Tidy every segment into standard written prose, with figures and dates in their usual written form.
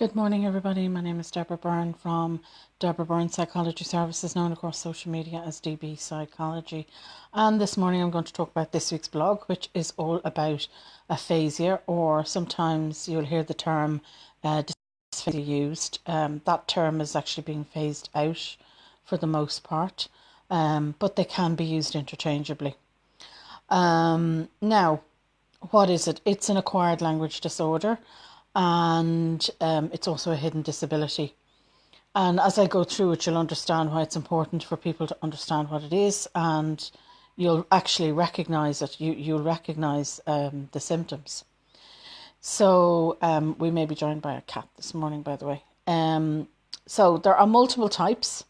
Good morning, everybody. My name is Deborah Byrne from Deborah Byrne Psychology Services, known across social media as DBpsychology. And this morning I'm going to talk about this week's blog, which is all about aphasia, or sometimes you'll hear the term dysphasia used. That term is actually being phased out for the most part, but they can be used interchangeably. Now, what is it? It's an acquired language disorder, and it's also a hidden disability. And as I go through it, you'll understand why it's important for people to understand what it is, and you'll actually recognise it. You'll recognise the symptoms. So we may be joined by a cat this morning, by the way. So there are multiple types,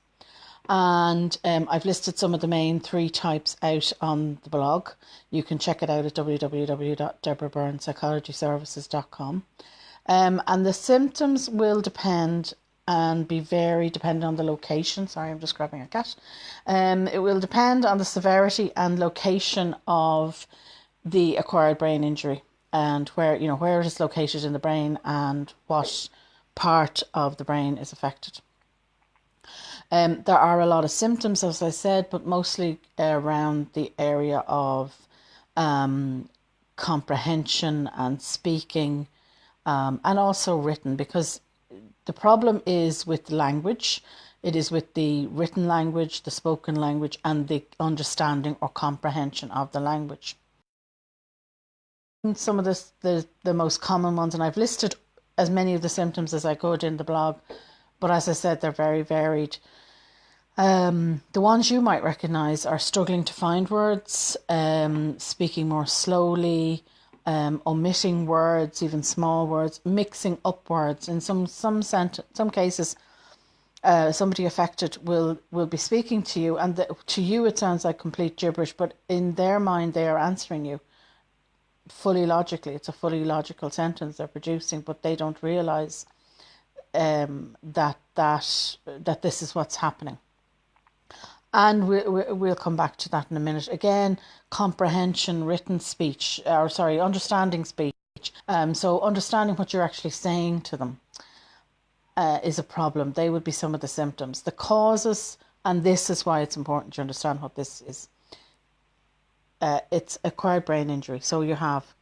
and I've listed some of the main three types out on the blog. You can check it out at www.deborahbyrnepsychologyservices.com. And the symptoms will depend and be varied depending on the location. Sorry, I'm just grabbing a cat. It will depend on the severity and location of the acquired brain injury, and where it is located in the brain and what part of the brain is affected. There are a lot of symptoms, as I said, but mostly around the area of comprehension and speaking, and also written, because the problem is with language. It is with the written language, the spoken language, and the understanding or comprehension of the language. Some of the most common ones, and I've listed as many of the symptoms as I could in the blog, but as I said, they're very varied. The ones you might recognise are struggling to find words, speaking more slowly, omitting words, even small words, mixing up words. In some cases, somebody affected will be speaking to you, and to you it sounds like complete gibberish, but in their mind they are answering you fully logically. It's a fully logical sentence they're producing, but they don't realise that this is what's happening. And we'll come back to that in a minute. Again, comprehension, written speech, understanding speech. So understanding what you're actually saying to them is a problem. They would be some of the symptoms. The causes, and this is why it's important to understand what this is. It's acquired brain injury. So you have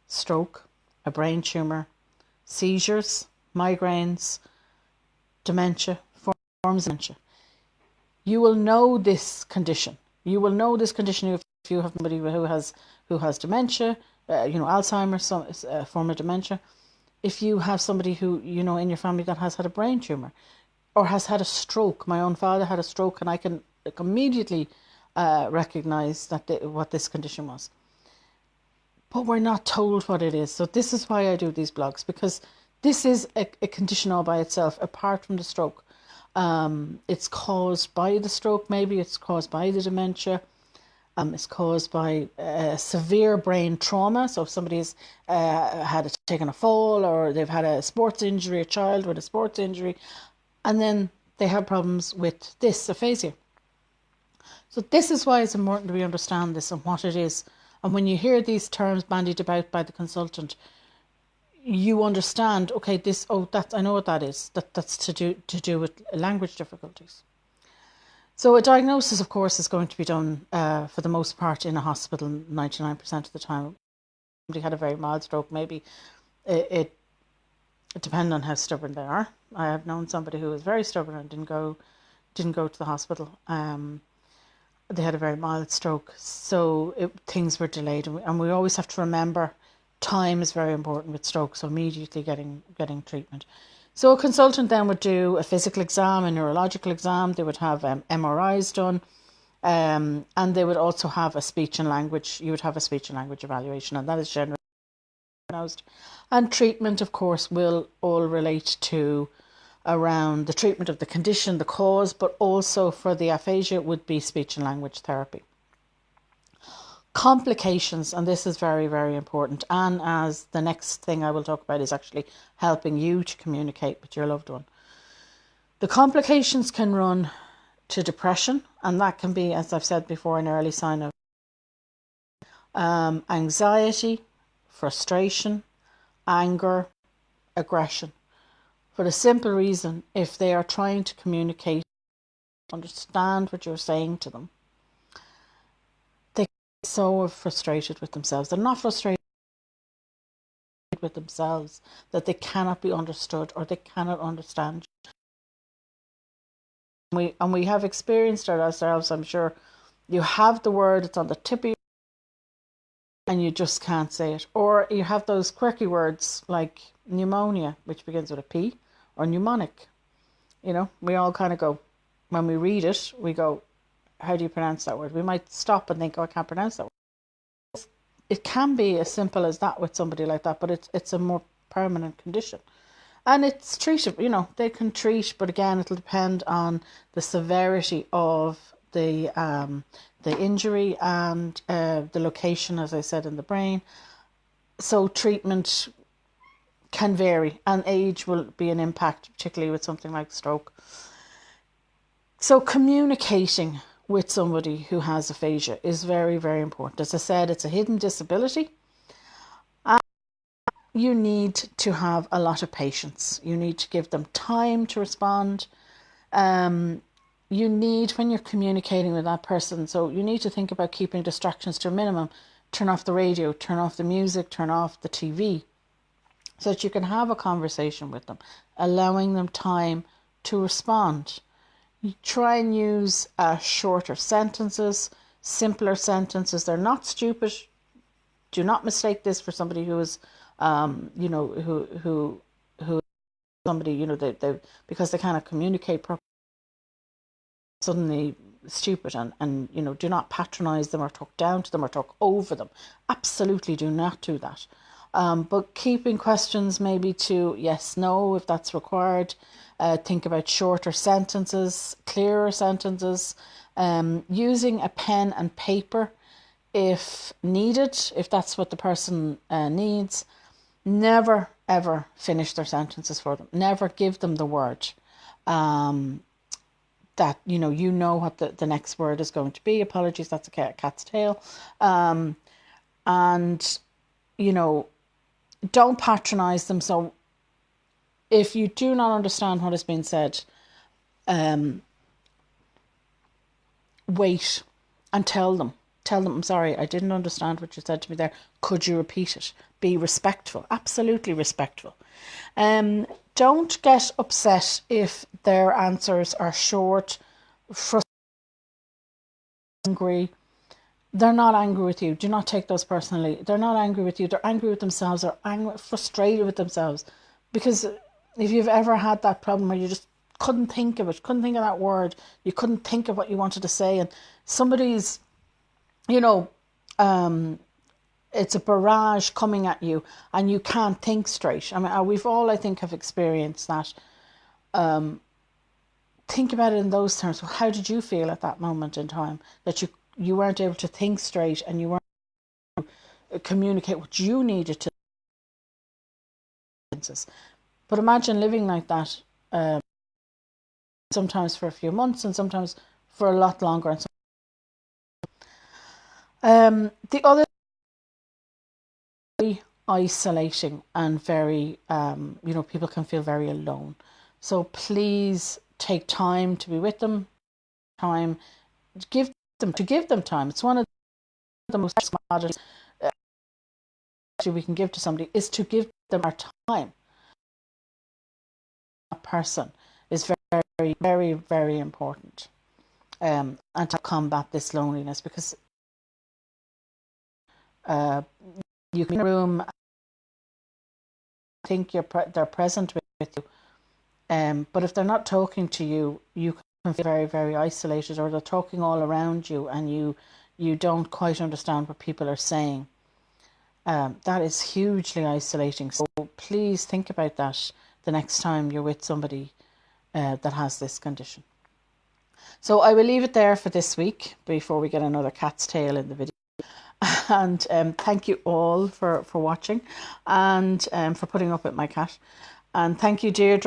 stroke, a brain tumour, seizures, migraines, dementia, forms of dementia. You will know this condition. You will know this condition if you have somebody who has dementia, Alzheimer's, some form of dementia. If you have somebody who in your family that has had a brain tumor or has had a stroke. My own father had a stroke, and I can immediately recognise what this condition was. But we're not told what it is. So this is why I do these blogs, because this is a condition all by itself, apart from the stroke. It's caused by the stroke, maybe it's caused by the dementia. It's caused by severe brain trauma. So if somebody's taken a fall, or they've had a sports injury, a child with a sports injury, and then they have problems with this aphasia. So this is why it's important that we understand this and what it is. And when you hear these terms bandied about by the consultant, you understand, okay, I know what that is. That's to do with language difficulties. So a diagnosis, of course, is going to be done for the most part in a hospital 99% of the time. Somebody had a very mild stroke, maybe it depends on how stubborn they are. I have known somebody who was very stubborn and didn't go to the hospital. They had a very mild stroke, so things were delayed, and we always have to remember time is very important with stroke, so immediately getting treatment. So a consultant then would do a physical exam, a neurological exam. They would have MRIs done, and they would also have a speech and language. You would have a speech and language evaluation, and that is generally diagnosed. And treatment, of course, will all relate to around the treatment of the condition, the cause, but also for the aphasia would be speech and language therapy. Complications, and this is very, very important, and as the next thing I will talk about is actually helping you to communicate with your loved one. The complications can run to depression, and that can be, as I've said before, an early sign of anxiety, frustration, anger, aggression. for the simple reason, if they are trying to communicate, understand what you're saying to them, they get so frustrated with themselves. They're not frustrated with themselves that they cannot be understood or they cannot understand you. We have experienced it ourselves, I'm sure. You have the word, it's on the tip of your and you just can't say it. Or you have those quirky words like pneumonia, which begins with a P, or mnemonic. You know, we all kind of go, when we read it, we go, how do you pronounce that word? We might stop and think, oh, I can't pronounce that word. It can be as simple as that with somebody like that, but it's a more permanent condition. And it's treatable, you know, they can treat, but again, it'll depend on the severity of the injury and the location, as I said, in the brain. So treatment can vary, and age will be an impact, particularly with something like stroke. So communicating with somebody who has aphasia is very, very important. As I said, it's a hidden disability. And you need to have a lot of patience. You need to give them time to respond. You need, when you're communicating with that person, so you need to think about keeping distractions to a minimum. Turn off the radio, turn off the music, turn off the TV, so that you can have a conversation with them, allowing them time to respond. You try and use shorter sentences, simpler sentences. They're not stupid. Do not mistake this for somebody who is, you know, who somebody, you know, they because they cannot communicate properly, suddenly stupid, and you know, do not patronize them or talk down to them or talk over them. Absolutely do not do that. But keeping questions maybe to yes, no, if that's required. Think about shorter sentences, clearer sentences, using a pen and paper if needed, if that's what the person needs. Never, ever finish their sentences for them. Never give them the word. That, you know what the next word is going to be. Apologies, that's a cat's tail. And, you know, don't patronize them. So if you do not understand what is being said, wait and tell them, I'm sorry, I didn't understand what you said to me there. Could you repeat it? Be respectful, absolutely respectful. Don't get upset if their answers are short, frustrated, angry. They're not angry with you. Do not take those personally. They're not angry with you. They're angry with themselves or angry, frustrated with themselves. Because if you've ever had that problem where you just couldn't think of that word, you couldn't think of what you wanted to say, and somebody's, you know, it's a barrage coming at you and you can't think straight. I mean, we've all, I think, have experienced that. Think about it in those terms. Well, how did you feel at that moment in time that you weren't able to think straight and you weren't able to communicate what you needed to? But imagine living like that, sometimes for a few months and sometimes for a lot longer. And the other, very isolating and very, you know, people can feel very alone. So please take time to be with them, time to give them time. It's one of the most commodities we can give to somebody is to give them our time. A person is very, very, very important, and to combat this loneliness, because you can in a room think they're present with you, but if they're not talking to you, you can feel very, very isolated, or they're talking all around you and you don't quite understand what people are saying. That is hugely isolating. So please think about that the next time you're with somebody that has this condition. So I will leave it there for this week before we get another cat's tail in the video. And thank you all for watching and for putting up with my cat. And thank you, Deirdre.